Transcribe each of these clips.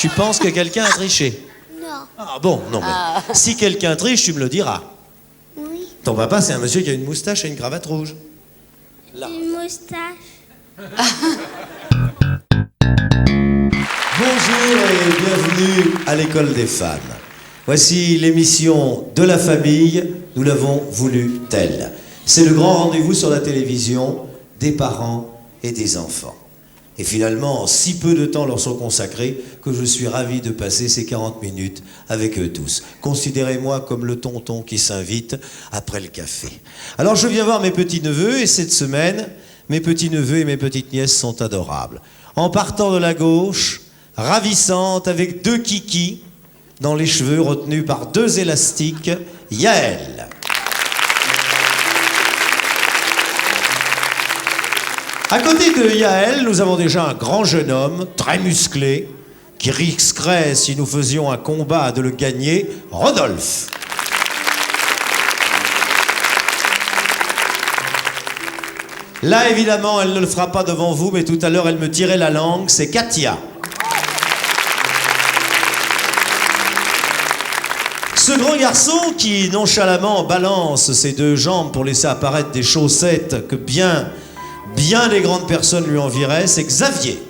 Tu penses que quelqu'un a triché? Non. Ah bon, non, mais si quelqu'un triche, tu me le diras. Oui. Ton papa, c'est un monsieur qui a une moustache et une cravate rouge. Là. Une moustache. Bonjour et bienvenue à l'école des fans. Voici l'émission de la famille, nous l'avons voulu telle. C'est le grand rendez-vous sur la télévision des parents et des enfants. Et finalement, si peu de temps leur sont consacrés que je suis ravi de passer ces 40 minutes avec eux tous. Considérez-moi comme le tonton qui s'invite après le café. Alors je viens voir mes petits-neveux et cette semaine, mes petits-neveux et mes petites nièces sont adorables. En partant de la gauche, ravissante avec 2 kikis dans les cheveux retenus par 2 élastiques, Yael. À côté de Yael, nous avons déjà un grand jeune homme, très musclé, qui risquerait, si nous faisions un combat, de le gagner, Rodolphe. Là, évidemment, elle ne le fera pas devant vous, mais tout à l'heure, elle me tirait la langue, c'est Katia. Ce grand garçon qui, nonchalamment, balance ses 2 jambes pour laisser apparaître des chaussettes que bien les grandes personnes lui envieraient, c'est Xavier.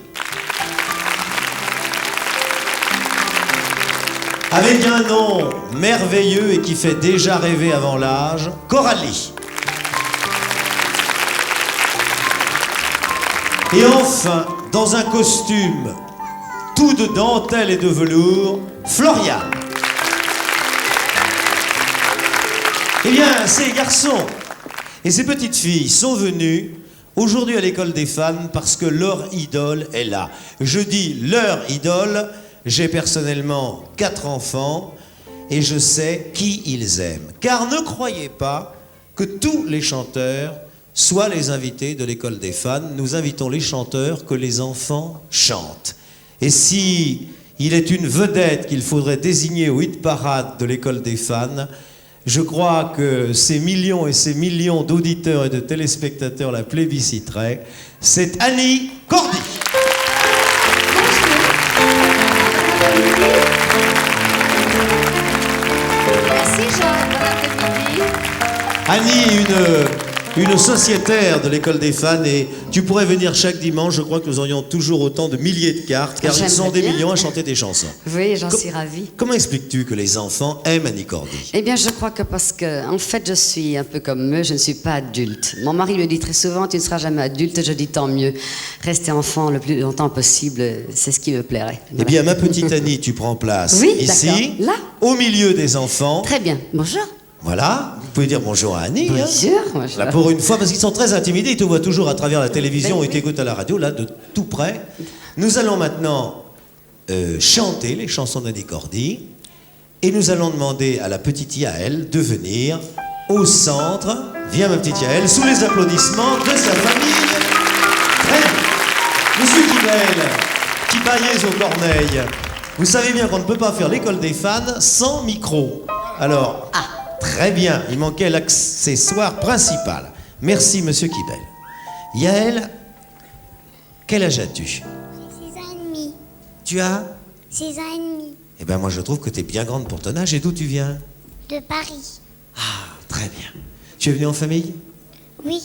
Avec un nom merveilleux et qui fait déjà rêver avant l'âge, Coralie. Et enfin, dans un costume tout de dentelle et de velours, Florian. Eh bien, ces garçons et ces petites filles sont venus aujourd'hui à l'école des fans parce que leur idole est là. Je dis leur idole, j'ai personnellement 4 enfants et je sais qui ils aiment. Car ne croyez pas que tous les chanteurs soient les invités de l'école des fans. Nous invitons les chanteurs que les enfants chantent. Et si il est une vedette qu'il faudrait désigner au hit parade de l'école des fans, je crois que ces millions et ces millions d'auditeurs et de téléspectateurs la plébisciteraient. C'est Annie Cordy. Merci Jean, bon après-midi. Annie, une sociétaire de l'école des fans, et tu pourrais venir chaque dimanche. Je crois que nous aurions toujours autant de milliers de cartes, car ils sont des millions à chanter tes chansons. Oui, j'en suis ravie. Comment expliques-tu que les enfants aiment Annie Cordy? Eh bien, je crois que parce que, en fait, je suis un peu comme eux, je ne suis pas adulte. Mon mari me dit très souvent, tu ne seras jamais adulte. Je dis tant mieux. Rester enfant le plus longtemps possible, c'est ce qui me plairait. Voilà. Eh bien, ma petite Annie, tu prends place Oui, ici, là, au milieu des enfants. Très bien. Bonjour. Voilà, vous pouvez dire bonjour à Annie. Bonjour. Hein. Là, pour une fois, parce qu'ils sont très intimidés, ils te voient toujours à travers la télévision, Ben ils t'écoutent à la radio, là, de tout près. Nous allons maintenant chanter les chansons d'Annie Cordy, et nous allons demander à la petite Yael de venir au centre. Viens, ma petite Yael, sous les applaudissements de sa famille. Très bien. Monsieur Kibel, qui baillez aux corneilles, vous savez bien qu'on ne peut pas faire l'école des fans sans micro. Alors... Très bien, il manquait l'accessoire principal. Merci, monsieur Kibel. Yael, quel âge as-tu? J'ai 6 ans et demi. Tu as? 6 ans et demi. Eh bien, moi, je trouve que tu es bien grande pour ton âge. Et d'où tu viens? De Paris. Ah, très bien. Tu es venue en famille? Oui.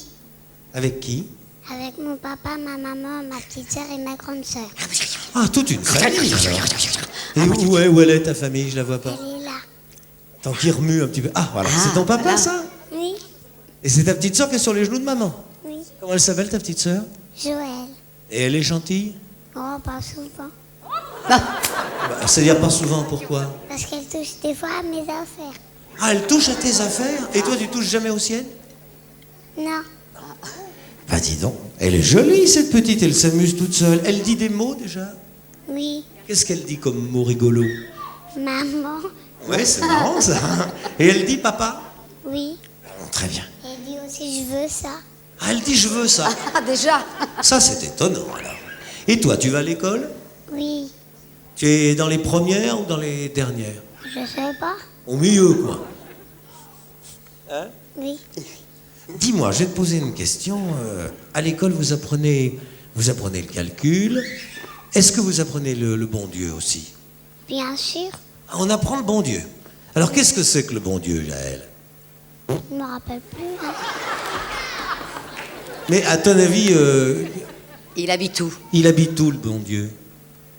Avec qui? Avec mon papa, ma maman, ma petite sœur et ma grande sœur. Ah, toute une famille, alors. Et où elle est, ta famille? Je la vois pas. Elle est là. Tant qu'il remue un petit peu. Ah, voilà. C'est ton papa, voilà. ça? Oui. Et c'est ta petite sœur qui est sur les genoux de maman? Oui. Comment elle s'appelle, ta petite sœur? Joël. Et elle est gentille? Oh, pas souvent. Bah, c'est-à-dire pas souvent, pourquoi? Parce qu'elle touche des fois à mes affaires. Ah, elle touche à tes affaires? Et toi, tu touches jamais aux siennes? Non. Bah, dis donc, elle est jolie, cette petite, elle s'amuse toute seule. Elle dit des mots, déjà? Oui. Qu'est-ce qu'elle dit comme mot rigolo? Maman. Ouais, c'est marrant, ça. Et elle dit papa? Oui. Bon, très bien. Elle dit aussi je veux ça. Ah, elle dit je veux ça. Ah, déjà. Ça, c'est étonnant, alors. Et toi, tu vas à l'école? Oui. Tu es dans les premières ou dans les dernières? Je sais pas. Au milieu, quoi. Oui. Dis-moi, je vais te poser une question. À l'école, vous apprenez le calcul. Est-ce que vous apprenez le bon Dieu aussi? Bien sûr. Ah, on apprend le bon Dieu. Alors qu'est-ce que c'est que le bon Dieu, Jaël? Je me rappelle plus. Mais à ton avis, Il habite où? il habite où, le bon Dieu?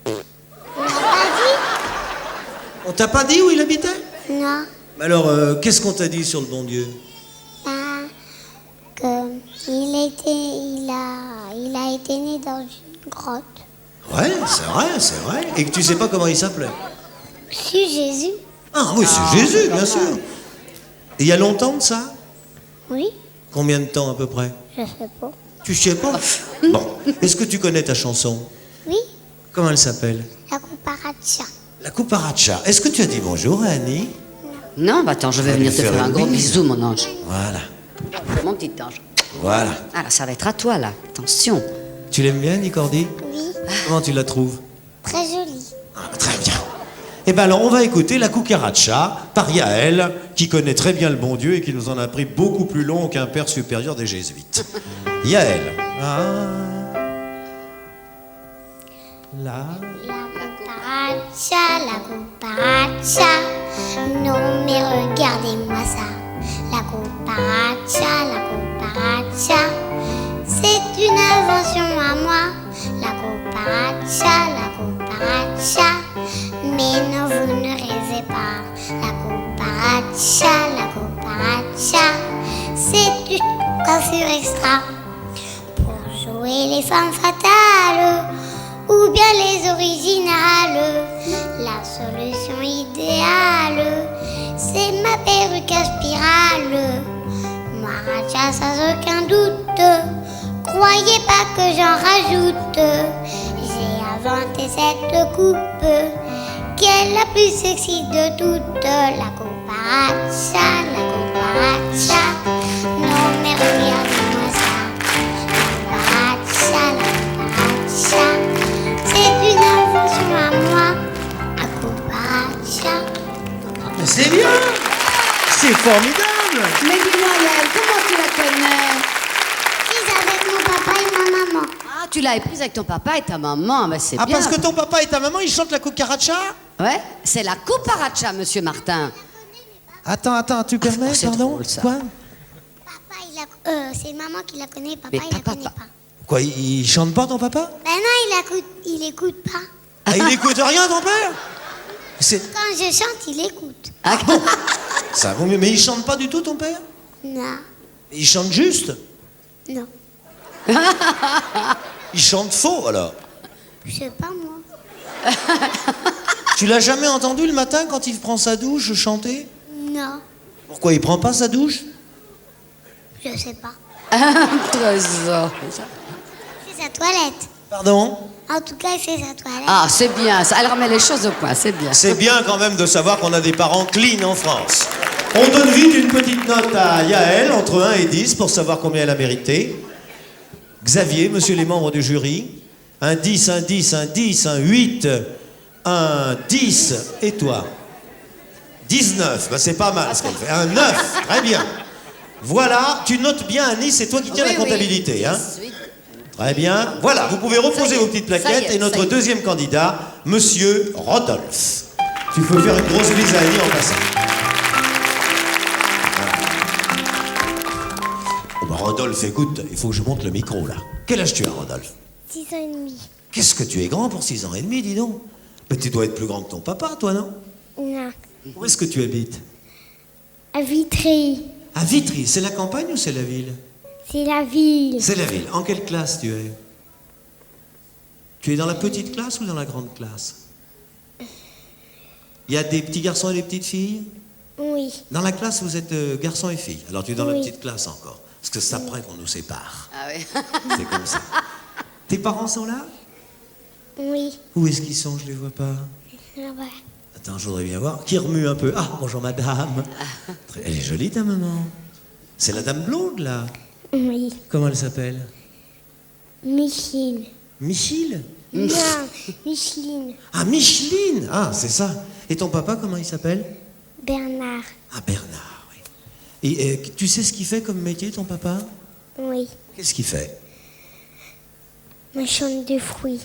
On m'a pas dit? On t'a pas dit où il habitait? Non. Mais alors, qu'est-ce qu'on t'a dit sur le bon Dieu? Ben, que il a été né dans une grotte. Ouais, c'est vrai. Et que tu sais pas comment il s'appelait? Si Jésus? Ah oui, c'est Jésus, bien sûr. Et il y a longtemps de ça? Oui, Combien de temps à peu près? je sais pas. Tu sais pas? Bon, est-ce que tu connais ta chanson? Oui, Comment elle s'appelle? la cucaracha. La cucaracha. Est-ce que tu as dit bonjour à Annie? Non, bah attends, je vais Allez venir te faire faire un une gros bise. bisou, mon ange. Voilà, Mon petit ange. voilà. Ah là, ça va être à toi, là. Attention. Tu l'aimes bien, Nicordi? Oui, Comment tu la trouves? très jolie. Ah, très bien. Eh bien alors, on va écouter la cucaracha par Yaël, qui connaît très bien le bon Dieu et qui nous en a pris beaucoup plus long qu'un père supérieur des jésuites. Yaël. Ah. La... La cucaracha. Non mais regardez-moi ça. La cucaracha. C'est une invention à moi. La cucaracha. Mais non, vous ne rêvez pas. La cucaracha. C'est une coiffure extra pour jouer les femmes fatales ou bien les originales. La solution idéale, c'est ma perruque à spirale. Maracha sans aucun doute, croyez pas que j'en rajoute. J'ai inventé cette coupe qui est la plus sexy de toutes. La cucaracha. Non mais regardez-moi ça. La cucaracha. C'est une invention à moi. La cucaracha. Mais c'est bien. C'est formidable. Mais dis-moi, Yael, comment tu la connais? Prise avec mon papa et ma maman. Ah, tu l'as prise avec ton papa et ta maman, bah c'est Ah, bien. parce que ton papa et ta maman, ils chantent la cucaracha? Ouais, c'est la cucaracha, monsieur Martin. Attends, tu permets, Oh, c'est pardon? drôle, ça. Quoi? Papa, c'est maman qui la connaît, papa Mais il la papa, connaît pas. pas. Quoi, il chante pas ton papa? Ben non, il écoute pas. Ah, il écoute rien, ton père? C'est... Quand je chante, il écoute. Ah, Ça vaut mieux. Mais il chante pas du tout, ton père? Non, Il chante juste? non, Il chante faux, alors? je sais pas moi. Tu l'as jamais entendu le matin quand il prend sa douche chanter? Non, Pourquoi il prend pas sa douche? je sais pas. trésor. C'est sa toilette. Pardon? En tout cas, c'est sa toilette. Ah, c'est bien, ça. Elle remet les choses au point, c'est bien. C'est bien quand même de savoir qu'on a des parents clean en France. On donne vite une petite note à Yaël, entre 1 et 10, pour savoir combien elle a mérité. Xavier, monsieur les membres du jury. Un 10, un 10, un 10, un 8, un 10. Et toi? 19. Ben, c'est pas mal ce qu'elle fait. Un 9. Très bien. Voilà, tu notes bien, Annie, c'est toi qui tiens Oui, la comptabilité. oui. Hein? 18. Très bien. Voilà, vous pouvez reposer Ça y est, vos petites ça y plaquettes. est, Et notre ça y est. deuxième candidat, monsieur Rodolphe. Tu peux faire une grosse bise à Annie en passant. Oh bah Rodolphe, écoute, il faut que je monte le micro là. Quel âge tu as, Rodolphe? 6 ans et demi. Qu'est-ce que tu es grand pour 6 ans et demi, dis donc. Mais tu dois être plus grand que ton papa, toi, non? Non. Où est-ce que tu habites? À Vitry. À Vitry, c'est la campagne ou c'est la ville? C'est la ville. C'est la ville. En quelle classe tu es? Tu es dans la petite classe ou dans la grande classe? Il y a des petits garçons et des petites filles? Oui. Dans la classe, vous êtes garçons et filles. Alors tu es dans la Oui. petite classe encore. Parce que c'est après qu'on nous sépare. Ah oui. C'est comme ça. Tes parents sont là? Oui. Où est-ce qu'ils sont? Je les vois pas. Là-bas. Attends, je voudrais bien voir. Qui remue un peu? Ah, bonjour madame. Elle est jolie ta maman. C'est la dame blonde là. Oui. Comment elle s'appelle? Micheline. Michil? Non, Micheline. Ah, Micheline! Ah, c'est ça. Et ton papa, comment il s'appelle? Bernard. Ah, Bernard, oui. Et tu sais ce qu'il fait comme métier, ton papa? Oui. Qu'est-ce qu'il fait? Marchand de fruits.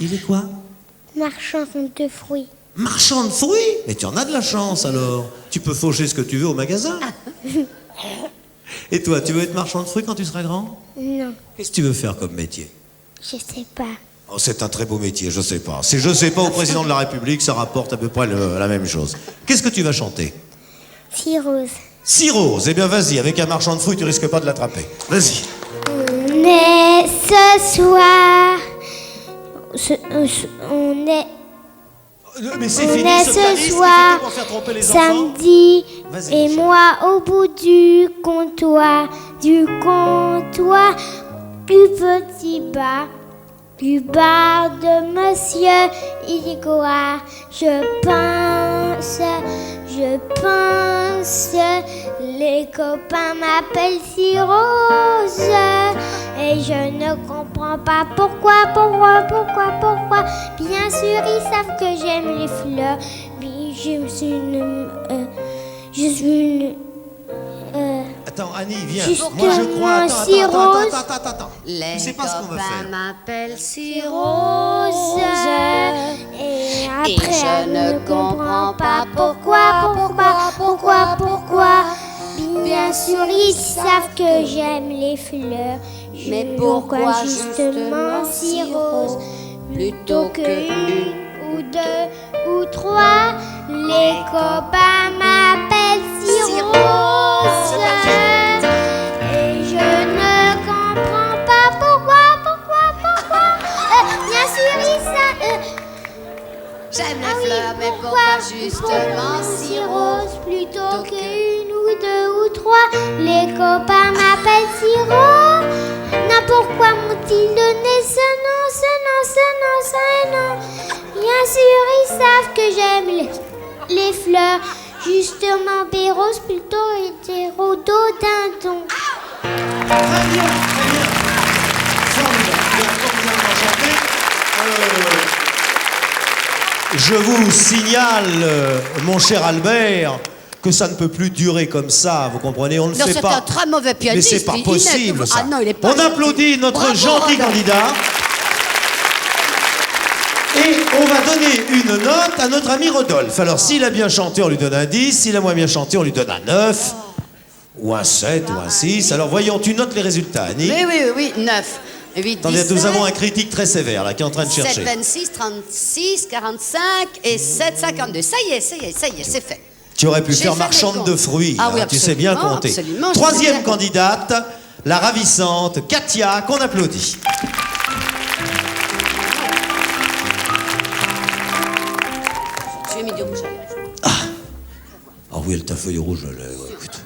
Il est quoi? Marchand de fruits. Marchand de fruits? Mais tu en as de la chance alors. Tu peux faucher ce que tu veux au magasin. Et toi, tu veux être marchand de fruits quand tu seras grand? Non, Qu'est-ce que tu veux faire comme métier? je sais pas. Oh, c'est un très beau métier, je sais pas. Si je sais pas au président de la République, ça rapporte à peu près la même chose. Qu'est-ce que tu vas chanter? Si rose. Si rose, eh bien vas-y, avec un marchand de fruits, tu risques pas de l'attraper. Vas-y. On est ce soir. On est. Mais c'est On fini est ce ce pianiste soir, qui fait pour faire tromper les enfants. samedi, Vas-y, et mon chéri. moi au bout du comptoir, plus petit bar de Monsieur Igor. Je pense, les copains m'appellent si rose, et je ne comprends pas pourquoi. Bien sûr, ils savent que j'aime les fleurs, mais je suis une. Attends, Annie, viens. Justement, Moi, je crois. si rose. Attends. Les Tu sais pas ce qu'on va copains faire. m'appellent si Rose, rose. et Et après je ne comprends pas pourquoi. Bien sûr, ils savent que j'aime les fleurs. Mais pourquoi justement si rose plutôt que une ou deux ou trois? Les copains m'appellent si rose, et je ne comprends pas pourquoi. Bien sûr, ils savent. J'aime les fleurs, mais pourquoi justement si rose plutôt qu'une ou deux ou trois? Les copains m'appellent si rose. Non, pourquoi m'ont-ils donné ce nom? Bien sûr, ils savent que j'aime les fleurs. Justement, Béros plutôt hétérododindon. Très bien. Formidable. Tu as formidablement chanté. Je vous signale, mon cher Albert, que ça ne peut plus durer comme ça, vous comprenez? On ne Non, fait c'est pas. un très mauvais Mais pianiste. c'est pas il possible, n'est- ça. Ah non, il est pas On applaudit notre Bravo, gentil Rodolphe. candidat. Et on va donner une note à notre ami Rodolphe. Alors, s'il a bien chanté, on lui donne un 10. S'il a moins bien chanté, on lui donne un 9. Ou un 7, ou un 6. Alors, voyons, tu notes les résultats, Annie. Oui, 9. 8, Attendez, nous avons un critique très sévère, là, qui est en train de 7, chercher. 26, 36, 45 et 7, 52. Ça y est, c'est fait. Tu aurais pu J'ai faire fait marchande les de comptes. fruits. Ah hein, oui, tu sais bien absolument, compter. absolument, je sais Troisième bien compter. candidate, la ravissante Katia, qu'on applaudit. Tu as mis du rouge à lèvres. Ah oui, elle t'a fait du rouge à lèvres. Écoute.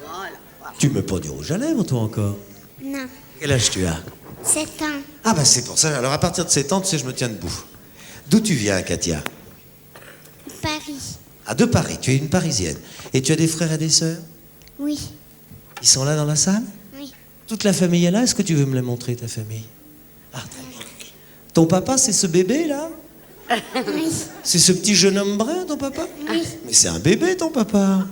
Tu mets pas du rouge à lèvres, toi, encore? Non, Quel âge tu as? 7 ans. Ah bah c'est pour ça. Alors, à partir de 7 ans, tu sais, je me tiens debout. D'où tu viens, Katia? Paris. Ah, de Paris. Tu es une Parisienne. Et tu as des frères et des sœurs? Oui, Ils sont là dans la salle? oui. Toute la famille est là? Est-ce que tu veux me la montrer, ta famille? Ah, très bien. Ton papa, c'est ce bébé, là? Oui, C'est ce petit jeune homme brun, ton papa? oui. Mais c'est un bébé, ton papa.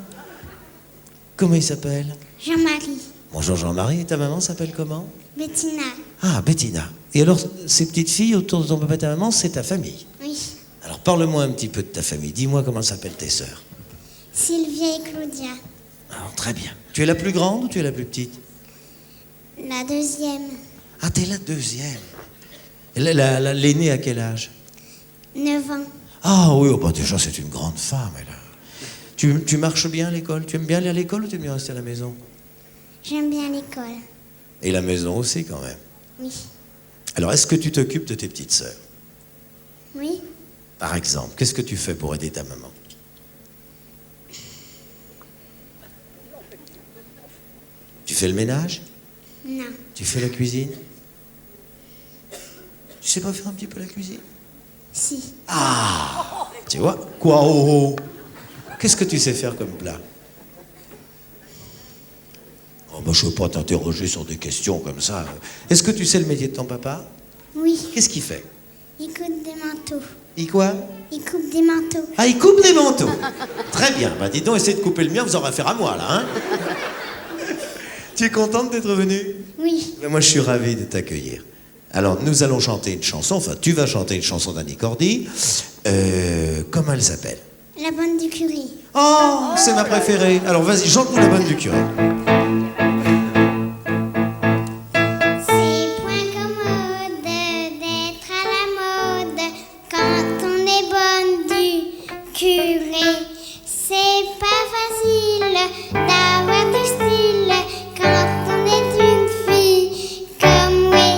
Comment il s'appelle? Jean-Marie. Bonjour Jean-Marie, et ta maman s'appelle comment? Bettina. Ah, Bettina. Et alors, ces petites filles autour de ton papa et ta maman, c'est ta famille. Oui. Alors, parle-moi un petit peu de ta famille. Dis-moi comment s'appellent tes sœurs. Sylvia et Claudia. Alors, très bien. Tu es la plus grande ou tu es la plus petite? La deuxième. Ah, t'es la deuxième. L'aînée à quel âge? 9 ans. Ah oui, oh, bah, déjà, c'est une grande femme, elle. Tu marches bien à l'école? Tu aimes bien aller à l'école ou tu aimes bien rester à la maison? J'aime bien l'école. Et la maison aussi, quand même. Oui. Alors, est-ce que tu t'occupes de tes petites sœurs? Oui. Par exemple, qu'est-ce que tu fais pour aider ta maman? Tu fais le ménage? Non. Tu fais la cuisine? Tu sais pas faire un petit peu la cuisine? Si. Ah! Tu vois? Quoi? Oh, oh. Qu'est-ce que tu sais faire comme plat? Oh, bah, je ne veux pas t'interroger sur des questions comme ça. Est-ce que tu sais le métier de ton papa? Oui. Qu'est-ce qu'il fait? Il coupe des manteaux. Il quoi? Il coupe des manteaux. Ah, il coupe des manteaux. Très bien. Bah, dis donc, essayez de couper le mien, vous aurez affaire à moi, là, hein? Tu es contente d'être venue? Oui. Mais moi, je suis ravi de t'accueillir. Alors, nous allons chanter une chanson, enfin, tu vas chanter une chanson d'Annie Cordy. Comment elle s'appelle? La bonne du curé. Oh, c'est ma préférée. Alors, vas-y, chante-nous la bonne du curé. C'est point commode d'être à la mode quand on est bonne du curé. C'est pas facile d'avoir du style quand on est une fille comme oui.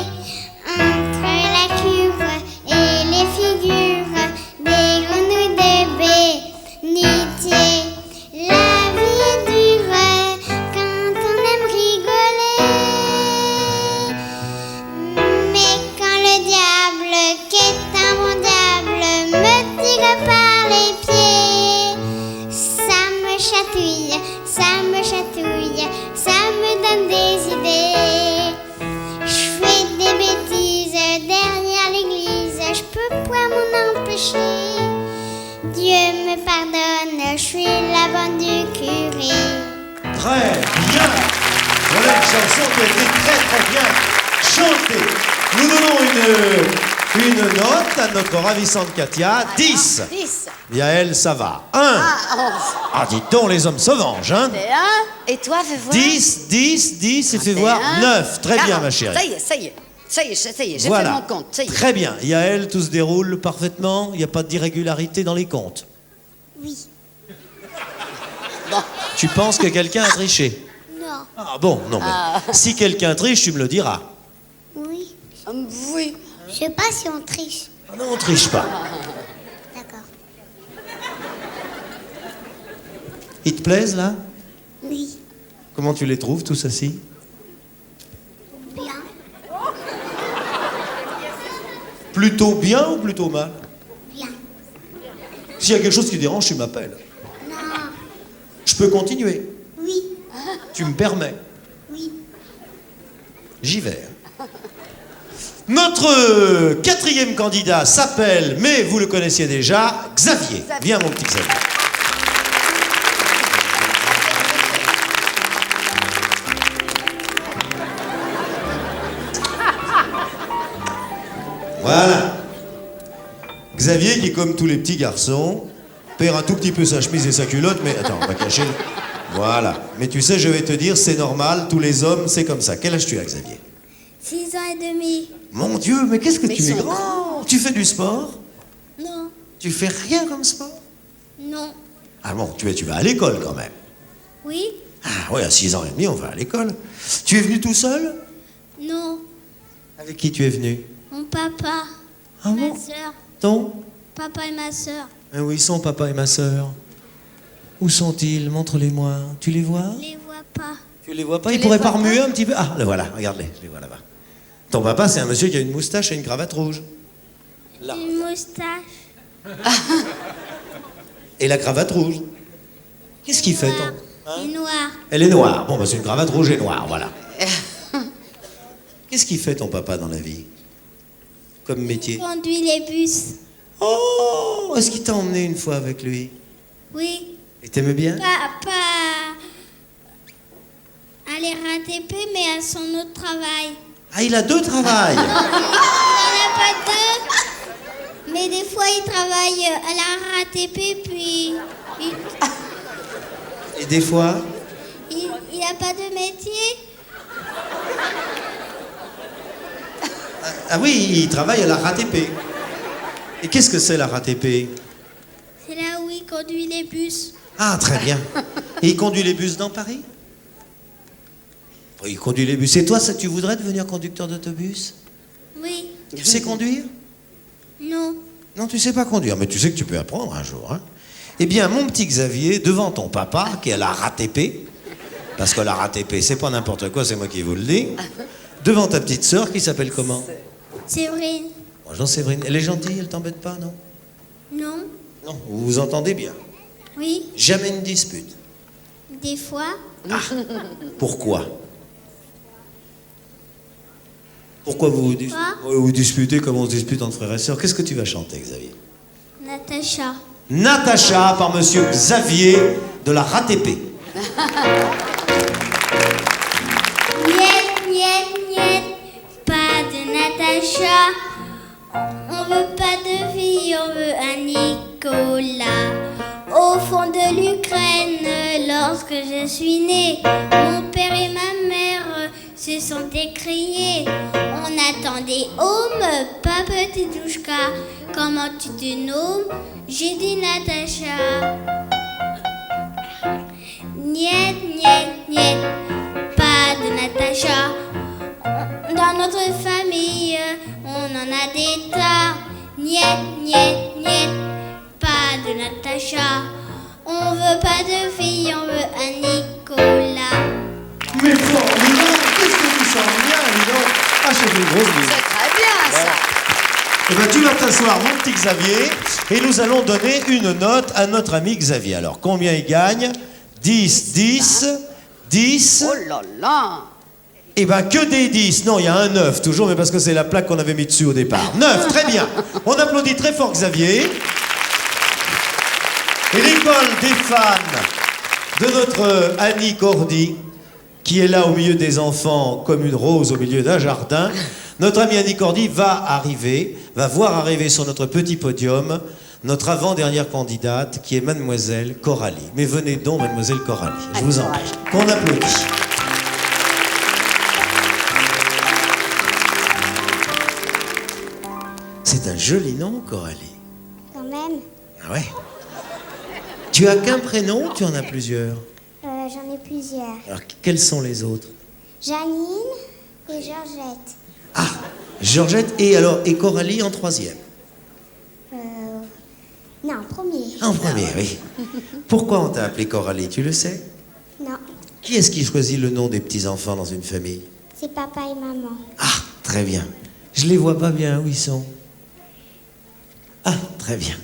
Entre la cure et les figures des grenouilles de bénitier, la vie est dure quand on aime rigoler. Mais quand le diable, qui est un bon diable, me tire par les pieds, ça me chatouille, ça me chatouille, ça me donne des idées. Je fais des bêtises derrière l'église, je peux pas m'en empêcher. Dieu me pardonne, je suis la bonne du curé. Très bien. Voilà une chanson qui a été très très bien chantée. Nous donnons une note à notre ravissante Katia. 10. 10. Yael, ça va. 1. Ah, Ah, dites donc, les hommes se vengent, hein. 1. Et toi, fais voir. 10, 10, 10, et fais voir 9. Très bien, ma chérie. Ça y est, ça y est. Ça y est, ça y est, j'ai Voilà. fait mon compte. Ça y est. Très bien. Yael, tout se déroule parfaitement. Il n'y a pas d'irrégularité dans les comptes. Oui. Bon. Tu penses que quelqu'un a triché? Non. Ah bon, non, mais si quelqu'un triche, tu me le diras. Oui. Oui. Je sais pas si on triche. Ah non, on triche pas. D'accord. Ils te plaisent, là? Oui. Comment tu les trouves, tous assis? Bien. Plutôt bien ou plutôt mal? Bien. S'il y a quelque chose qui dérange, tu m'appelles. Non. Je peux continuer. Oui. Tu me permets. Oui. J'y vais. Notre quatrième candidat s'appelle, mais vous le connaissiez déjà, Xavier. Viens, mon petit Xavier. Voilà. Xavier qui, comme tous les petits garçons, perd un tout petit peu sa chemise et sa culotte, mais attends, on va cacher. Voilà. Mais tu sais, je vais te dire, c'est normal, tous les hommes, c'est comme ça. Quel âge tu as, Xavier? 6 ans et demi. Mon Dieu, mais qu'est-ce que Mais tu ils es sont grand? Tu fais du sport? Non. Tu fais rien comme sport? Non. Ah bon, tu vas à l'école quand même. Oui. Ah ouais, à 6 ans et demi, on va à l'école. Tu es venu tout seul? Non. Avec qui tu es venu? Mon papa. Ah Ma bon? soeur. Ton? Papa et ma soeur. Ah où ils sont, papa et ma sœur? Où sont-ils? Montre-les-moi. Tu les vois? Je les vois pas. Tu les vois pas? Tu Ils les pourraient vois pas pas remuer un petit peu? Ah, là, voilà, regarde-les, je les vois là-bas. Ton papa, c'est un monsieur qui a une moustache et une cravate rouge. Là. Une moustache. Et la cravate rouge. Qu'est-ce qu'il fait, Noire. ton? Et noir. Elle est noire. Bon, bah, c'est une cravate rouge et noire, voilà. Qu'est-ce qu'il fait, ton papa, dans la vie? Comme métier? Conduit les bus. Oh! Est-ce qu'il t'a emmené une fois avec lui? Oui. Et t'aimais bien? Pas à les RATP, mais à son autre travail. Ah, il a 2 travails! Il n'en a pas 2. Mais des fois, il travaille à la RATP, puis Et des fois? il n'a pas de métier. Ah oui, il travaille à la RATP. Et qu'est-ce que c'est la RATP? C'est là où il conduit les bus. Ah, très bien. Et il conduit les bus dans Paris? Il conduit les bus. Et toi, ça, tu voudrais devenir conducteur d'autobus? Oui. Tu sais conduire? Non. Non, tu sais pas conduire, mais tu sais que tu peux apprendre un jour. Hein. Eh bien, mon petit Xavier, devant ton papa, qui est à la RATP, parce que la RATP, c'est pas n'importe quoi, c'est moi qui vous le dis, devant ta petite sœur, qui s'appelle comment? Séverine. Bonjour Séverine. Elle est gentille, elle t'embête pas, non? Non. Non, vous vous entendez bien. Oui. Jamais une dispute. Des fois. Pourquoi? Pourquoi vous vous disputez comme on se dispute entre frères et sœurs? Qu'est-ce que tu vas chanter, Xavier? Natacha. Natacha par monsieur Xavier de la RATP. Niet, niet, niet. Pas de Natacha. Natacha. On veut pas de fille, on veut un Nicolas. Au fond de l'Ukraine, lorsque je suis née, mon père et ma mère se sont écriés. On attendait Home, pas petit douchka. Comment tu te nommes? J'ai dit Natacha. Niet, niet, niet, pas de Natacha. Dans notre famille, on en a des tas. Niet, niet, niet, pas de Natacha. On veut pas de fille, on veut un Nicolas. Mais formidable, qu'est-ce que tu sens bien, dis donc. Ah, c'est une grosse vie. C'est très bien ça. Eh ben, tu vas t'asseoir, mon petit Xavier, et nous allons donner une note à notre ami Xavier. Alors, combien il gagne? 10, 10, 10. Oh là là. Eh ben, que des 10. Non, il y a un 9, toujours, mais parce que c'est la plaque qu'on avait mis dessus au départ. 9, très bien. On applaudit très fort Xavier. Et l'école des fans de notre Annie Cordy, qui est là au milieu des enfants comme une rose au milieu d'un jardin. Notre amie Annie Cordy va voir arriver sur notre petit podium notre avant-dernière candidate qui est Mademoiselle Coralie. Mais venez donc, Mademoiselle Coralie, je vous en prie. Qu'on applaudit. C'est un joli nom, Coralie. Quand même, Ah ouais. Tu as qu'un prénom ou tu en as plusieurs? j'en ai plusieurs. Alors, quels sont les autres? Janine et Georgette. Ah, Georgette et Coralie en troisième. Non, premier. En premier, oui. Pourquoi on t'a appelé Coralie, tu le sais? Non, Qui est-ce qui choisit le nom des petits-enfants dans une famille? c'est papa et maman. Ah, très bien. Je les vois pas bien, où ils sont? Ah, très bien.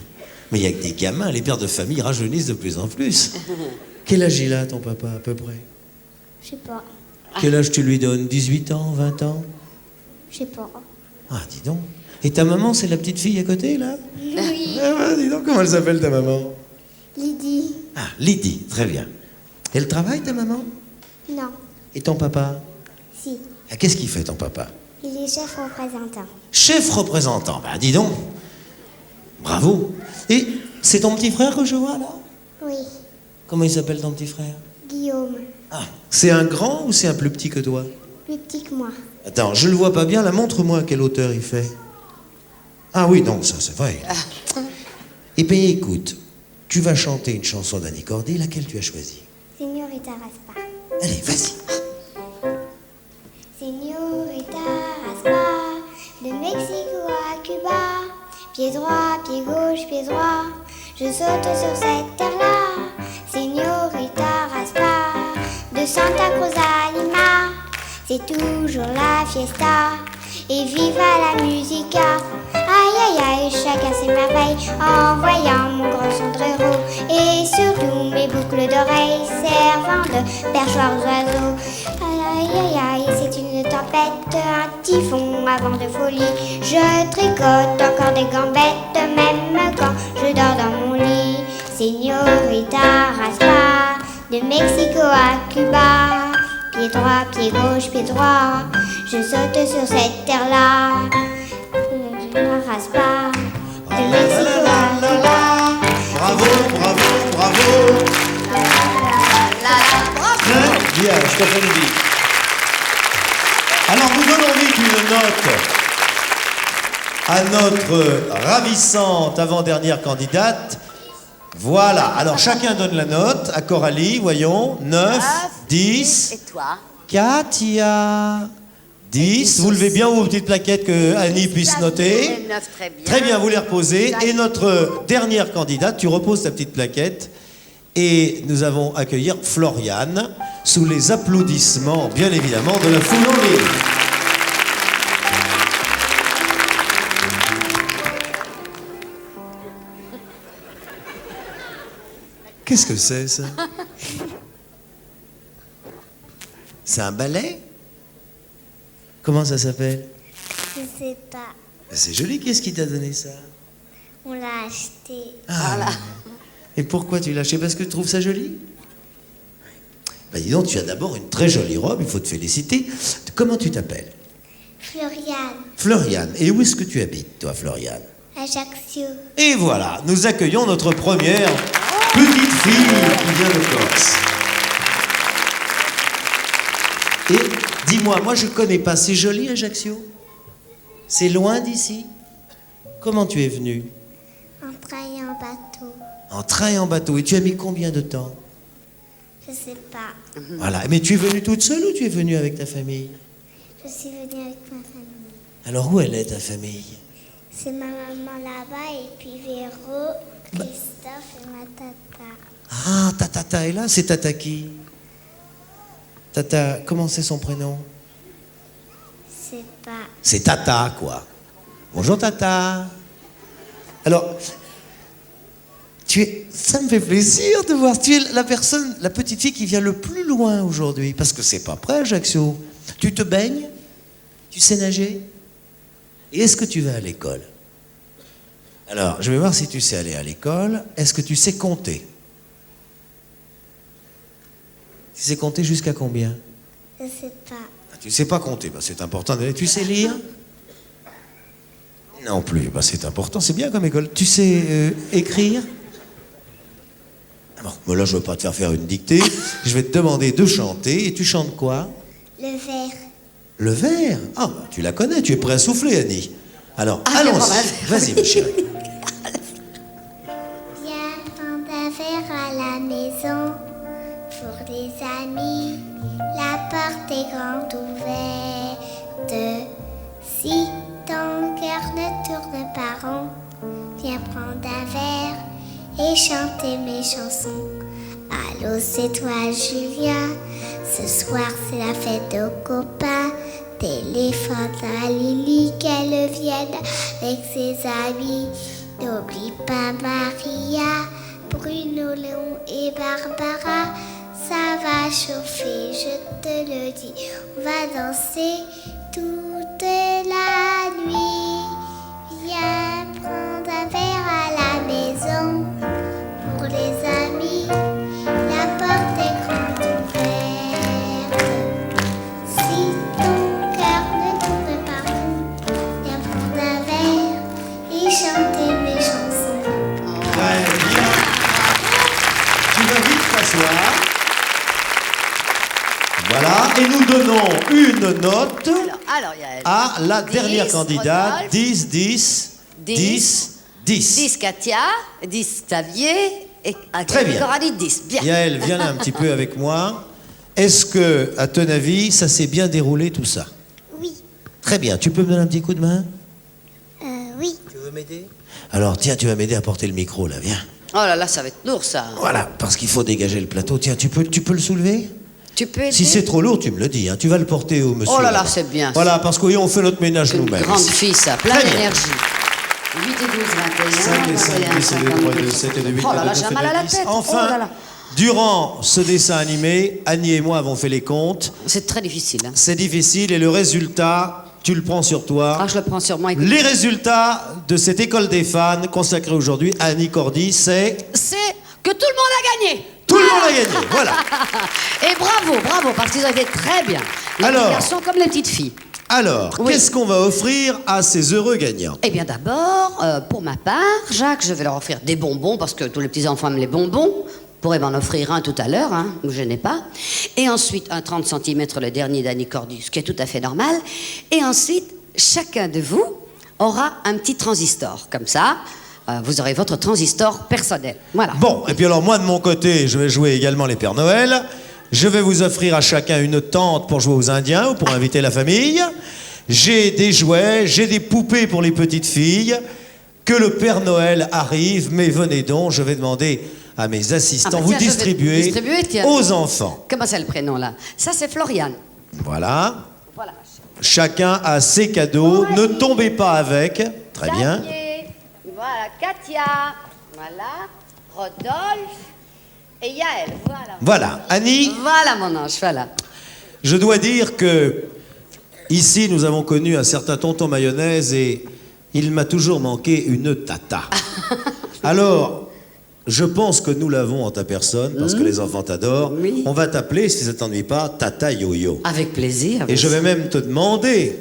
Mais il y a que des gamins, les pères de famille rajeunissent de plus en plus. Quel âge il a, ton papa, à peu près? Je sais pas, Quel âge tu lui donnes? 18 ans, 20 ans? je sais pas. Ah, dis donc. Et ta maman, c'est la petite fille à côté, là? Oui. Ah, ouais, dis donc, comment elle s'appelle, ta maman? Lydie. Ah, Lydie, très bien. Elle travaille, ta maman? Non, Et ton papa? si. Ah, qu'est-ce qu'il fait, ton papa? Il est chef représentant. Chef représentant, bah dis donc. Bravo. Et c'est ton petit frère que je vois, là? Oui, Comment il s'appelle, ton petit frère? Guillaume. Ah, c'est un grand ou c'est un plus petit que toi? Plus petit que moi. Attends, je le vois pas bien, là, montre-moi à quelle hauteur il fait. Ah oui, non, ça c'est vrai. Eh bien, écoute, tu vas chanter une chanson d'Annie Cordy, laquelle tu as choisie? Señorita Raspa. Allez, vas-y. Señorita Raspa, de Mexico à Cuba. Pied droit, pied gauche, pied droit. Je saute sur cette terre-là. Señorita Raspa, de Santa Cruz à Lima. C'est toujours la fiesta. Et viva la musica. Aïe aïe aïe, chacun ses merveilles en voyant mon grand sombrero. Et surtout mes boucles d'oreilles servant de perchoir aux oiseaux. Aïe aïe aïe, c'est une tempête, un typhon avant de folie. Je tricote encore des gambettes, même quand je dors dans mon lit. Señorita Raspa, de Mexico à Cuba. Pied droit, pied gauche, pied droit. Je saute sur cette terre-là. Je rase pas. De Mexico à Cuba. Bravo, bravo, bravo. Très bien, je t'applaudis. Alors, nous donnons vite une note à notre ravissante avant-dernière candidate. Voilà, alors chacun donne la note à Coralie, voyons, 9, 10, Et toi? Katia, 10, vous levez bien vos petites plaquettes que Annie puisse noter. 9, très bien. Très bien, vous les reposez. Et notre dernière candidate, tu reposes ta petite plaquette. Et nous allons accueillir Floriane sous les applaudissements, bien évidemment, de la foule en ligne. Qu'est-ce que c'est, ça? C'est un ballet? Comment ça s'appelle? Je sais pas. C'est joli, qu'est-ce qui t'a donné ça? On l'a acheté. Ah, et pourquoi tu l'as acheté? Parce que tu trouves ça joli? Ben dis donc, tu as d'abord une très jolie robe, il faut te féliciter. Comment tu t'appelles? Floriane, Floriane. Et où est-ce que tu habites, toi, Floriane? Ajaccio, Et voilà, nous accueillons notre première petite fille qui vient de Corse. Et dis-moi, moi je connais pas, c'est joli Ajaccio? C'est loin d'ici? Comment tu es venu? en train et en bateau. En train et en bateau. Et tu as mis combien de temps? Je sais pas. Voilà. Mais tu es venue toute seule ou tu es venue avec ta famille? Je suis venue avec ma famille. Alors où elle est ta famille? C'est ma maman là-bas et puis Véro, Christophe et ma tata. Ah, ta tata est là? C'est tata qui? Tata, comment c'est son prénom? Je sais pas. C'est Tata, quoi. Bonjour Tata. Alors, ça me fait plaisir de voir. Tu es la personne, la petite fille qui vient le plus loin aujourd'hui. Parce que c'est pas près, Ajaccio. Tu te baignes? Tu sais nager? Et est-ce que tu vas à l'école? Alors, je vais voir si tu sais aller à l'école. Est-ce que tu sais compter? Tu sais compter jusqu'à combien? Je sais pas. Ah, tu sais pas compter, bah, c'est important. Tu sais lire? Non plus, bah, c'est important, c'est bien comme école. Tu sais écrire? Ah bon, mais là je veux pas te faire une dictée. Je vais te demander de chanter. Et tu chantes quoi? Le verre. Le vers? Ah, bah, tu la connais, tu es prêt à souffler, Annie. Alors, Ah, allons-y. Vas-y, ma chérie. Viens prendre un verre à la maison pour les amis. La porte est grande ouverte. Si ton cœur ne tourne pas rond, viens prendre un verre et chanter mes chansons. Allô, c'est toi, Julia. Ce soir, c'est la fête aux copains. Téléphone à Lily qu'elle vienne avec ses amis. N'oublie pas Maria, Bruno, Léon et Barbara. Ça va chauffer, je te le dis. On va danser toute la nuit. Viens prendre un verre à la maison pour les amis. La porte est grande ouverte. Si ton cœur ne tourne pas rond, viens prendre un verre et chanter mes chansons. Très bien. Tu vas vite t'asseoir. Voilà, et nous donnons une note Alors, Yael. à la 10, dernière candidate. Rodolphe. 10, 10, 10, 10. 10 Katia, 10 Xavier et Très bien. Coralie 10. Bien. Yael, viens là un petit peu avec moi. Est-ce que, à ton avis, ça s'est bien déroulé tout ça? Oui, Très bien. Tu peux me donner un petit coup de main? oui. Tu veux m'aider? Alors, tiens, tu vas m'aider à porter le micro, là, viens. Oh là là, ça va être lourd ça. Voilà, parce qu'il faut dégager le plateau. Tiens, tu peux le soulever? Tu peux aider? Si c'est trop lourd, tu me le dis. Hein. Tu vas le porter au monsieur. Oh là là, là-bas. c'est bien. Voilà, parce qu'on fait notre ménage Une nous-mêmes. grande fille ça, plein Très bien. d'énergie. 8 et 12, 21. 5 et 5, 10 et 2, 3, 2, 7 et 2, 8, Oh là là, 9 j'ai et mal à la 10. tête. Enfin, Oh là là. durant ce dessin animé, Annie et moi avons fait les comptes. C'est très difficile. Hein. C'est difficile et le résultat, tu le prends sur toi. Ah, je le prends sur moi. Écoute. Les résultats de cette école des fans consacrée aujourd'hui à Annie Cordy, c'est C'est que tout le monde a gagné. tout le monde a gagné. Voilà. Et bravo, parce qu'ils ont été très bien. Les Alors. petits garçons comme les petites filles. Alors, Oui. qu'est-ce qu'on va offrir à ces heureux gagnants? Eh bien d'abord, pour ma part, Jacques, je vais leur offrir des bonbons, parce que tous les petits-enfants aiment les bonbons. Je pourrais m'en offrir un tout à l'heure, hein, ne vous gênez pas. Et ensuite, un 30 cm, le dernier d'Annie Cordy, ce qui est tout à fait normal. Et ensuite, chacun de vous aura un petit transistor. Comme ça, vous aurez votre transistor personnel. Voilà. Bon, et puis alors moi de mon côté, je vais jouer également les Pères Noël. Je vais vous offrir à chacun une tente pour jouer aux Indiens ou pour inviter la famille. J'ai des jouets, j'ai des poupées pour les petites filles. Que le Père Noël arrive, mais venez donc, je vais demander à mes assistants, Ah bah vous tiens, je vais distribuer distribuer, tiens. aux enfants. Comment c'est le prénom là? Ça, c'est Floriane. Voilà. Voilà. Chacun a ses cadeaux. Ne tombez pas avec. Très bien. Xavier. Voilà, Katia. Voilà. Rodolphe. Et Yael. Voilà. Voilà. Annie, Voilà mon ange, voilà. je dois dire que ici, nous avons connu un certain tonton mayonnaise et il m'a toujours manqué une tata. Alors, je pense que nous l'avons en ta personne, parce que les enfants t'adorent. Oui. On va t'appeler, si ça t'ennuie pas, Tata Yo-Yo. Avec plaisir. Et je vais même te demander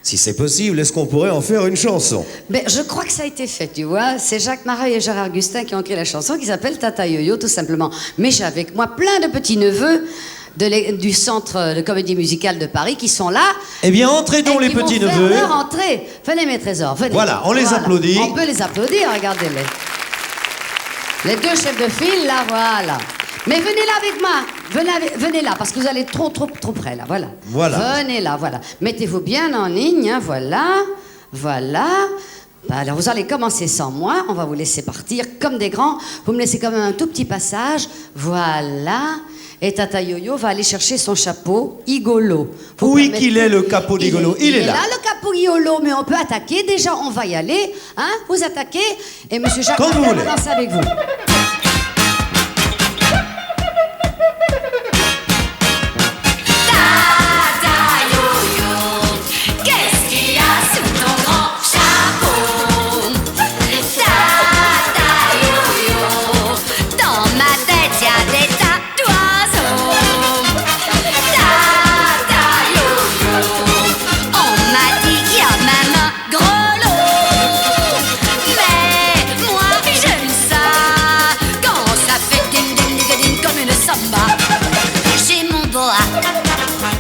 Si c'est possible, est-ce qu'on pourrait en faire une chanson? Ben, je crois que ça a été fait, tu vois. C'est Jacques Mareuil et Gérard Gustin qui ont écrit la chanson qui s'appelle Tata Yo-Yo, tout simplement. Mais j'ai avec moi plein de petits-neveux du Centre de Comédie Musicale de Paris qui sont là. Eh bien, entrez donc les petits-neveux. Vont faire leur entrée. Venez, mes trésors, venez. Voilà, on les applaudit. On peut les applaudir, regardez-les. Les deux chefs de file, là, voilà. Mais venez là avec moi. Venez là, parce que vous allez trop près, là, voilà. Voilà. Venez là, voilà. Mettez-vous bien en ligne, hein, voilà. Voilà. Ben, alors, vous allez commencer sans moi. On va vous laisser partir comme des grands. Vous me laissez quand même un tout petit passage. Voilà. Et Tata Yo-Yo va aller chercher son chapeau Igolo. Oui, qu'il est le capot d'Igolo. Il est là. Le capot Igolo, mais on peut attaquer. Déjà, on va y aller. Hein, vous attaquez. Et Monsieur Jacques, quand vous voulez. Va danser avec vous.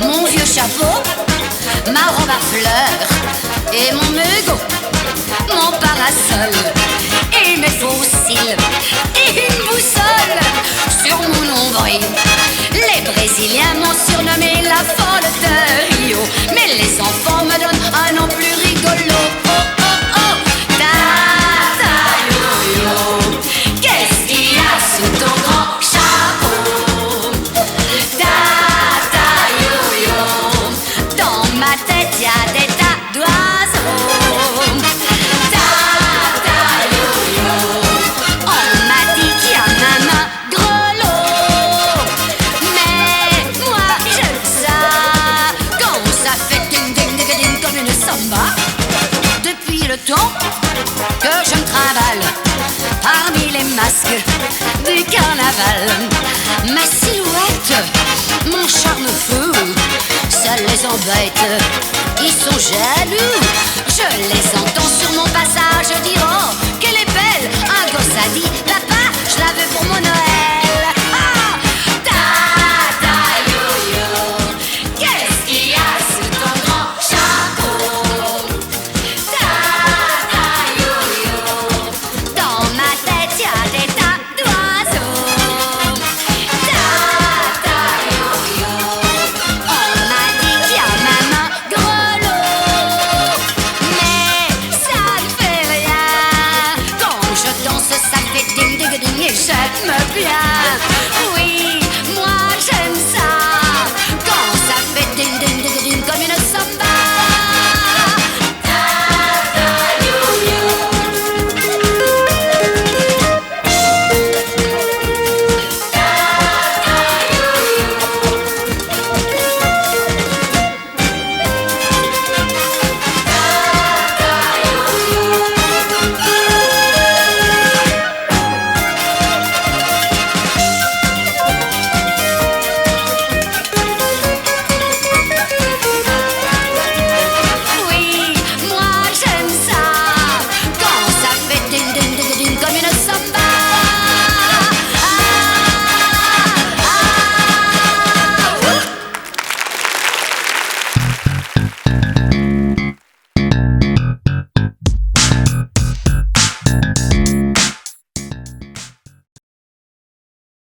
Mon vieux chapeau, ma robe à fleurs et mon mégot, mon parasol et mes faux cils et une boussole sur mon nombril. Les Brésiliens m'ont surnommé la folle de Rio, mais les enfants me donnent un nom plus rigolo. Oh oh oh, Tata Yo-Yo, qu'est-ce qu'il y a sous ton grand chapeau? Y a des tas d'oiseaux. Tata Yo-Yo, on m'a dit qu'il y a même un grelot. Mais moi j'aime ça quand ça fait ding ding ding ding comme une samba. Depuis le temps que je me trimballe parmi les masques du carnaval, ma silhouette, mon charme fou, ça les embête, ils sont jaloux. Je les entends sur mon passage dire oh, qu'elle est belle. Un gosse a dit papa, je la veux pour mon Noël. Ah, Tata Yo-Yo, qu'est-ce qu'il y a sous ton grand chapeau? Tata Yo-Yo, dans ma tête y a des tas d'oiseaux. Tata Yo-Yo, on m'a dit qu'il y a même un grelot. Mais ça ne fait rien, quand je danse ça fait ding ding ding et j'aime bien. Oui,